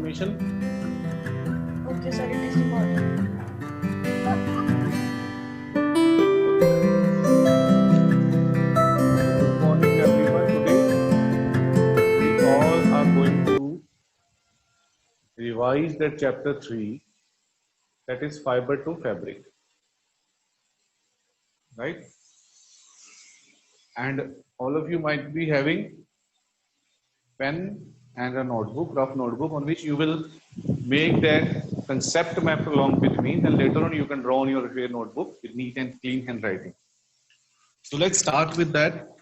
information. Okay, sir, it is recording. Good morning, everyone. Today we all are going to revise that chapter 3, that is fiber to fabric, right? And all of you might be having pen and a notebook, rough notebook, on which you will make that concept map along with me. Then later on you can draw on your notebook with neat and clean handwriting. So let's start with that.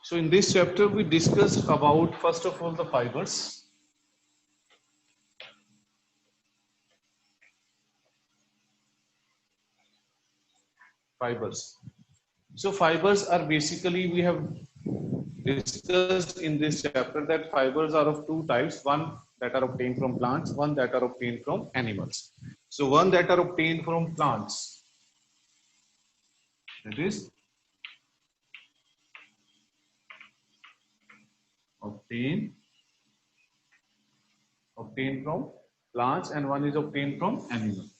So in this chapter we discussed about, first of all, the fibers. So fibers are basically, we have discussed in this chapter that fibers are of two types, one that are obtained from plants, one that are obtained from animals. So one that are obtained from plants, that is obtained from plants, and one is obtained from animals.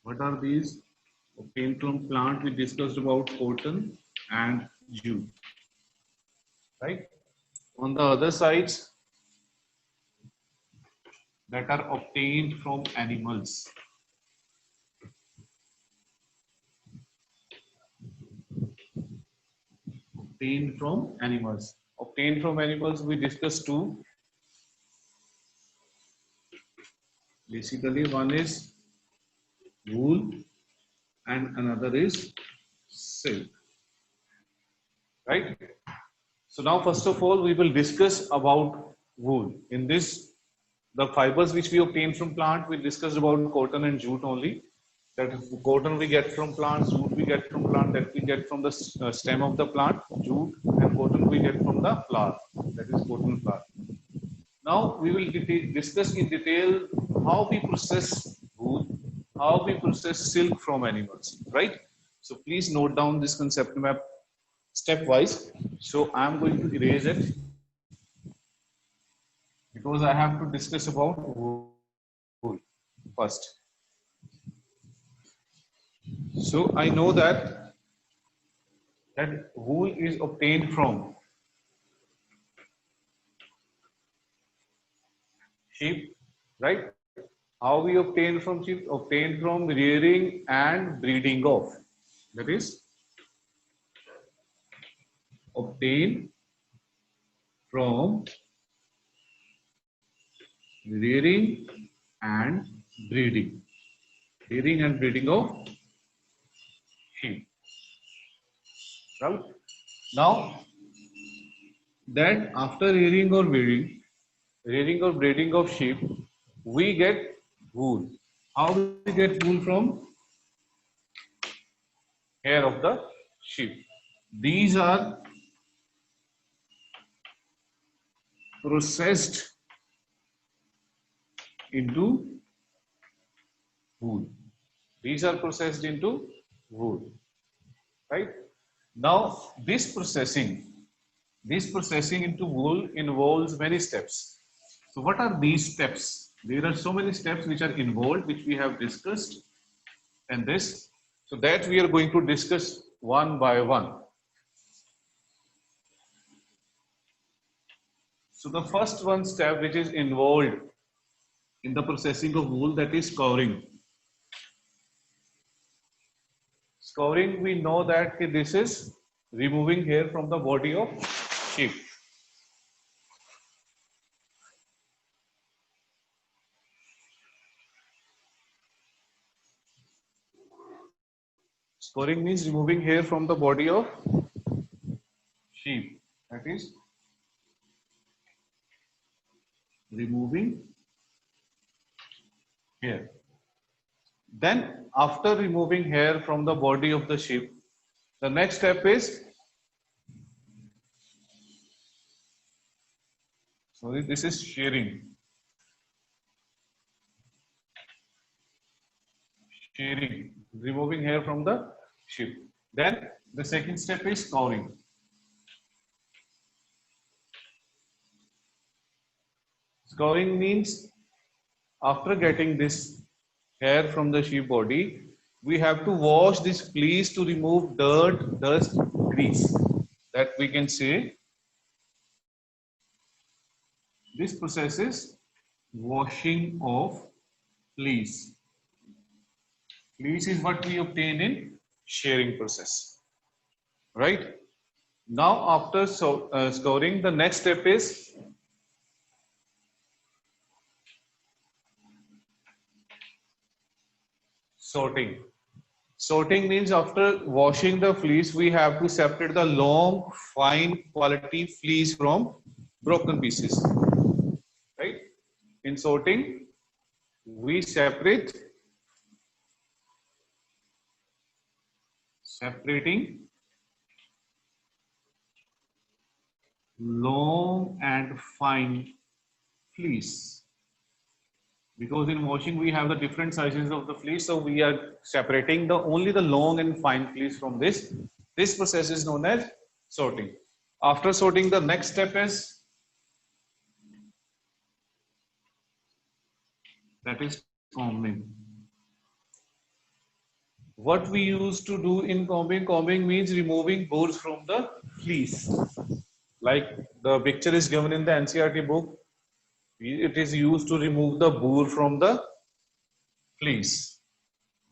What are these? Obtained from plant, we discussed about cotton and jute, right? On the other sides, that are obtained from animals. Obtained from animals. Obtained from animals, we discussed two. Basically, one is wool and another is silk, right? So now, first of all, we will discuss about wool. In this, the fibers which we obtain from plant, we discussed about cotton and jute only. That cotton we get from plants, jute we get from plant, that we get from the stem of the plant, jute, and cotton we get from the flower, that is cotton flower. Now we will discuss in detail how we process wool, how we process silk from animals, right? So please note down this concept map stepwise. So I am going to erase it because I have to discuss about wool first. So I know that wool is obtained from sheep, right? How we obtain from sheep? Obtained from rearing and breeding of. That is obtained from rearing and breeding. Rearing and breeding of sheep. Right? Now, that after rearing or breeding of sheep, we get wool. How we get wool? From hair of the sheep. These are processed into wool. These are processed into wool, right? Now, this processing into wool involves many steps. So, what are these steps? There are so many steps which are involved, which we have discussed, and this. So that we are going to discuss one by one. So the first one step which is involved in the processing of wool, that is scouring. Scouring, we know that this is removing hair from the body of sheep. Scouring means removing hair from the body of sheep. That is removing hair. Then after removing hair from the body of the sheep, the next step is, sorry, this is shearing. Shearing. removing hair from the sheep. Then the second step is scouring. Scouring means after getting this hair from the sheep body, we have to wash this fleece to remove dirt, dust, grease. That we can say this process is washing of fleece. Fleece is what we obtain in shearing process, right? Now after scouring, the next step is sorting. Sorting means after washing the fleece, we have to separate the long, fine quality fleece from broken pieces, right? In sorting, we separating long and fine fleece. Because in washing we have the different sizes of the fleece, so we are separating only the long and fine fleece from this. This process is known as sorting. After sorting, the next step is combing. What we used to do in combing means removing burrs from the fleece. Like the picture is given in the NCERT book, it is used to remove the burr from the fleece.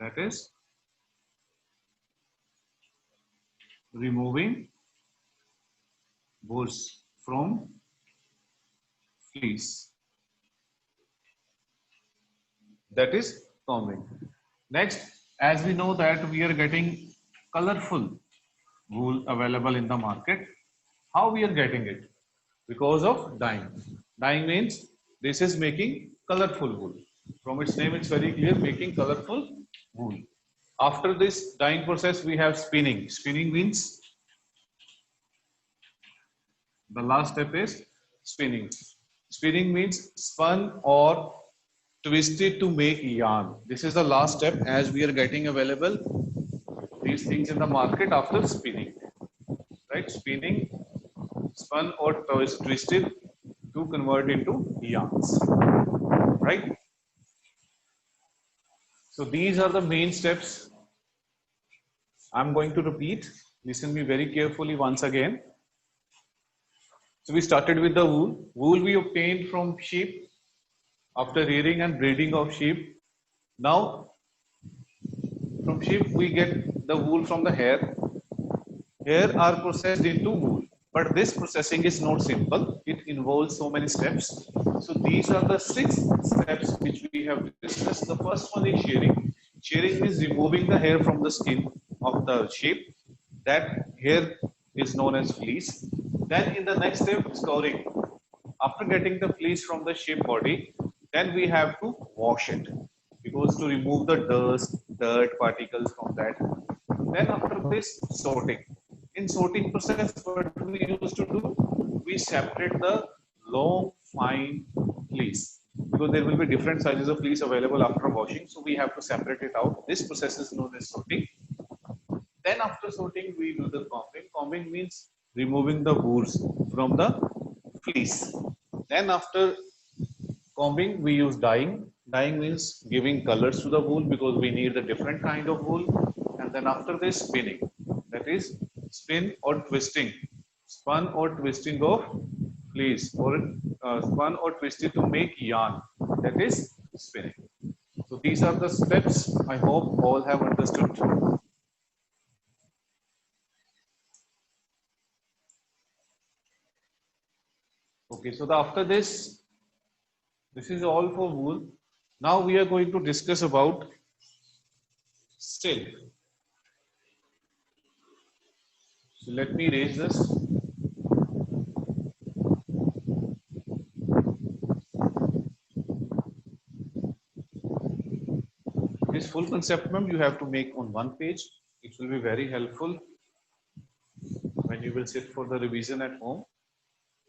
That is removing burrs from fleece. That is combing. Next, as we know that we are getting colorful wool available in the market. How we are getting it? Because of dyeing. Dyeing means this is making colorful wool. From its name, it's very clear, making colorful wool. After this dyeing process, we have spinning. Spinning means the last step is spinning. Spinning means spun or twisted to make yarn. This is the last step as we are getting available these things in the market after spinning. Right? Spinning, spun or twisted to convert into yarns. Right? So these are the main steps. I'm going to repeat. Listen me very carefully once again. So we started with the wool. Wool we obtained from sheep after rearing and breeding of sheep. Now from sheep we get the wool from the hair. Hair are processed into wool. But this processing is not simple. It involves so many steps. So these are the 6 steps which we have discussed. The first one is shearing. Shearing is removing the hair from the skin of the sheep. That hair is known as fleece. Then in the next step, scouring. After getting the fleece from the sheep body, then we have to wash it. Because to remove the dust, dirt, particles from that. Then after this, sorting. In sorting process, what we used to do, we separate the long, fine fleece because there will be different sizes of fleece available after washing. So we have to separate it out. This process is known as sorting. Then after sorting, we do the combing. Combing means removing the burrs from the fleece. Then after combing, we use dyeing. Dyeing means giving colors to the wool because we need a different kind of wool. And then after this, spinning. That is spin or twisting. Spun or twisting of fleece or spun or twisted to make yarn. That is spinning. So these are the steps. I hope all have understood. Okay, so after this is all for wool. Now we are going to discuss about silk. So let me erase this. This full concept map you have to make on one page. It will be very helpful when you will sit for the revision at home.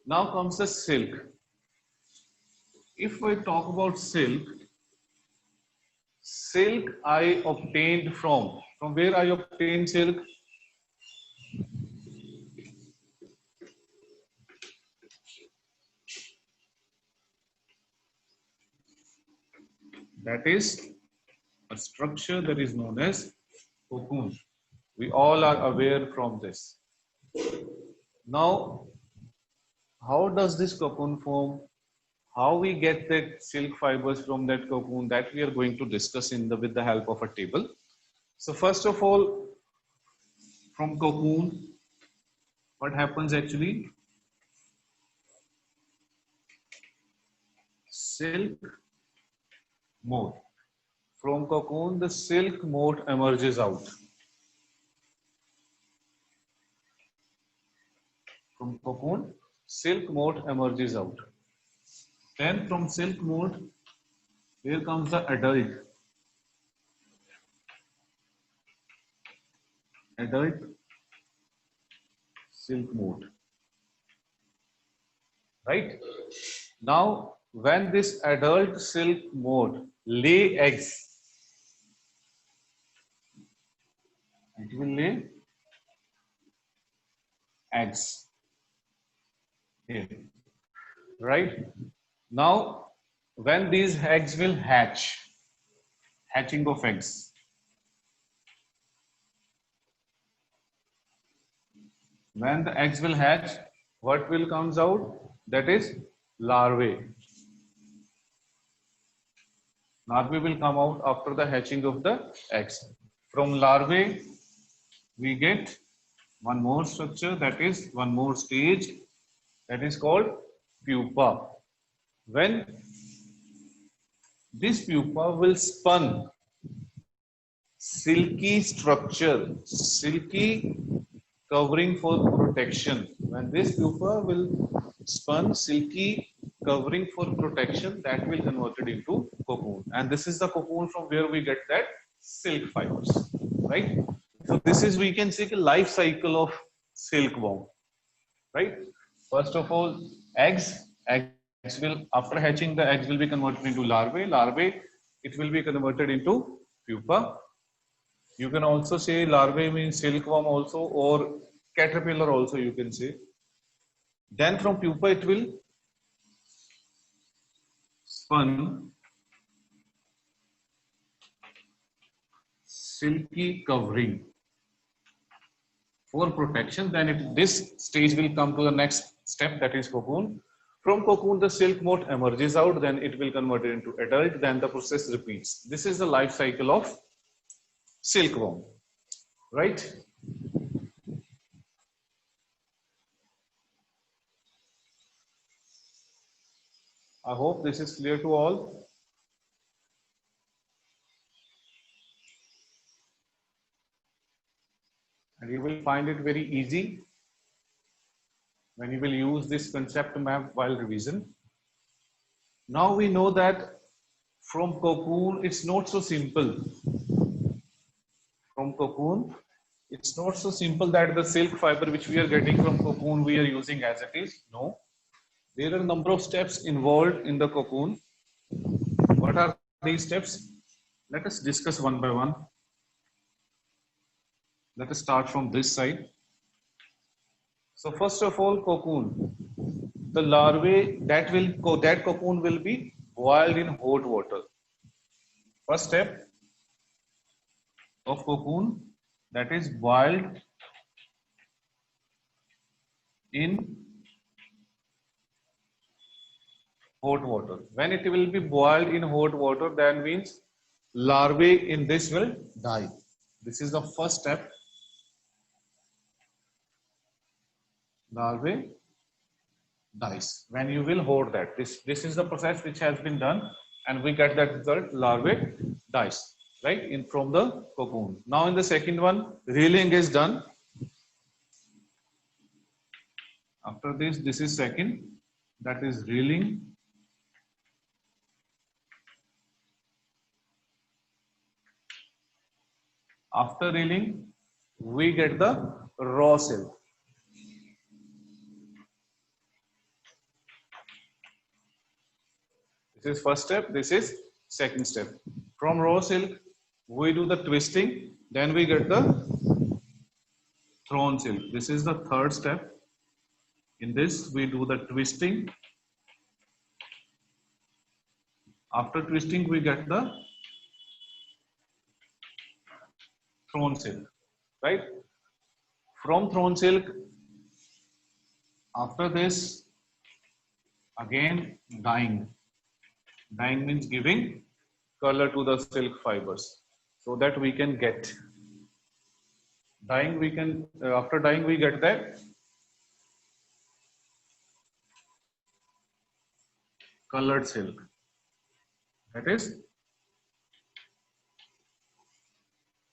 Now comes the silk. If I talk about silk, silk I obtained from where I obtained silk? That is a structure that is known as cocoon. We all are aware from this. Now, how does this cocoon form? How we get the silk fibers from that cocoon, that we are going to discuss with the help of a table. So first of all, from cocoon, what happens actually? Silk moth. From cocoon, the silk moth emerges out. From cocoon, silk moth emerges out. Then from silk moth, here comes the adult silk moth. Right? Now, when this adult silk moth lay eggs, it will lay eggs here. Right? Now, when these eggs will hatch, hatching of eggs, when the eggs will hatch, what will comes out? That is larvae. Larvae will come out after the hatching of the eggs. From larvae, we get one more structure, that is one more stage, that is called pupa. When this pupa will spun silky structure, silky covering for protection. When this pupa will spun silky covering for protection, that will converted into cocoon. And this is the cocoon from where we get that silk fibers, right? So this is, we can say, the life cycle of silkworm, right? First of all, eggs will, after hatching, the eggs will be converted into larvae, it will be converted into pupa. You can also say larvae means silkworm also, or caterpillar also you can say. Then from pupa it will spun silky covering for protection. Then this stage will come to the next step, that is cocoon. From cocoon, the silk moth emerges out, then it will convert it into adult, then the process repeats. This is the life cycle of silkworm, right? I hope this is clear to all. And you will find it very easy when you will use this concept map while revision. Now we know that from cocoon, it's not so simple. From cocoon, it's not so simple that the silk fiber which we are getting from cocoon we are using as it is. No, there are a number of steps involved in the cocoon. What are these steps? Let us discuss one by one. Let us start from this side. So first of all, cocoon. The larvae that cocoon will be boiled in hot water. First step of cocoon, that is boiled in hot water. When it will be boiled in hot water, that means larvae in this will die. This is the first step. Larvae dies when you will hold that. This is the process which has been done, and we get that result, larvae dies, right, in from the cocoon. Now in the second one, reeling is done. After this is second, that is reeling. After reeling, we get the raw silk. This is first step. This is second step. From raw silk, we do the twisting, then we get the thrown silk. This is the third step. In this, we do the twisting. After twisting, we get the thrown silk, right? From thrown silk, after this, again dyeing. Dyeing means giving color to the silk fibers so that we can get dyeing. We can after dyeing we get that colored silk. That is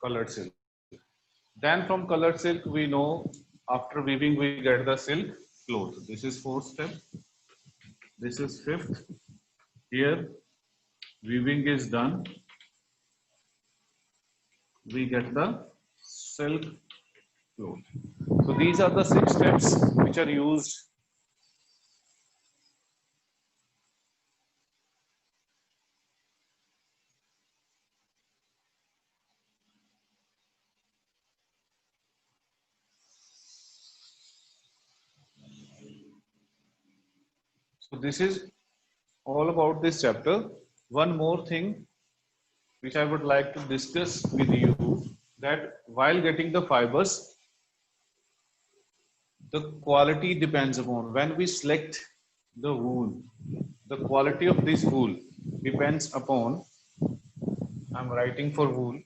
colored silk. Then from colored silk, we know after weaving we get the silk cloth. This is fourth step. This is fifth. Here weaving is done. We get the silk cloth. So these are the 6 steps which are used. So this is all about this chapter. One more thing which I would like to discuss with you, that while getting the fibers, the quality depends upon when we select the wool. The quality of this wool depends upon, I'm writing for wool.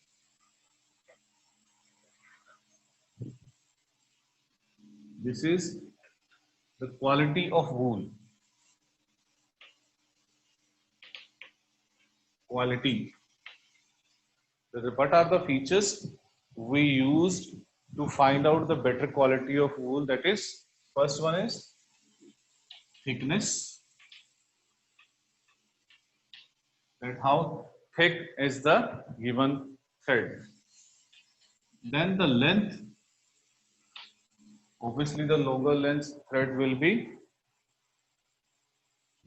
This is the quality of wool. Quality. What are the features we used to find out the better quality of wool? That is, first one is thickness. That how thick is the given thread. Then the length. Obviously, the longer length thread will be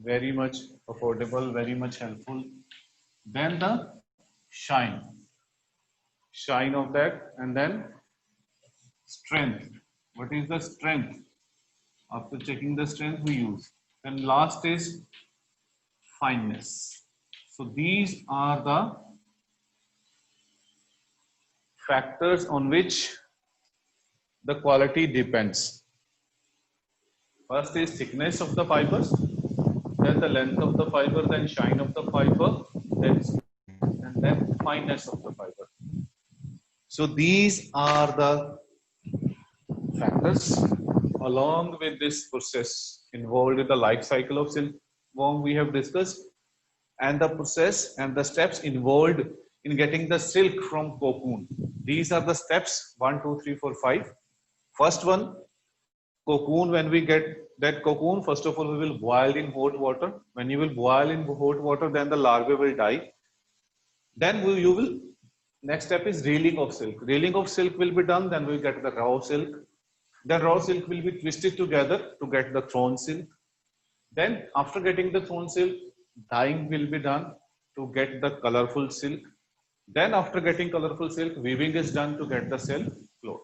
very much affordable, very much helpful. Then the shine of that, and then strength. What is the strength? After checking the strength, we use. And last is fineness. So these are the factors on which the quality depends. First is thickness of the fibers, then the length of the fiber, then shine of the fiber, and then fineness of the fiber. So these are the factors along with this process involved in the life cycle of silkworm we have discussed, and the process and the steps involved in getting the silk from cocoon. These are the steps 1, 2, 3, 4, 5. First one, cocoon. When we get that cocoon, first of all, we will boil in hot water. When you will boil in hot water, then the larvae will die. Then next step is reeling of silk. Reeling of silk will be done, then we get the raw silk. The raw silk will be twisted together to get the thrown silk. Then after getting the thrown silk, dyeing will be done to get the colorful silk. Then after getting colorful silk, weaving is done to get the silk cloth.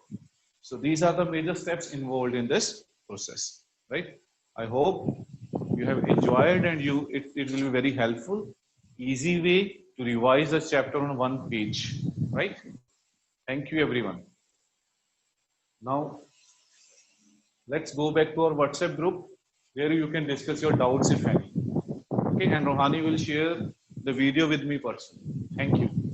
So these are the major steps involved in this process, right? I hope you have enjoyed and it will be very helpful, easy way to revise the chapter on one page, right? Thank you, everyone. Now, let's go back to our WhatsApp group where you can discuss your doubts if any. Okay, and Rohani will share the video with me personally. Thank you.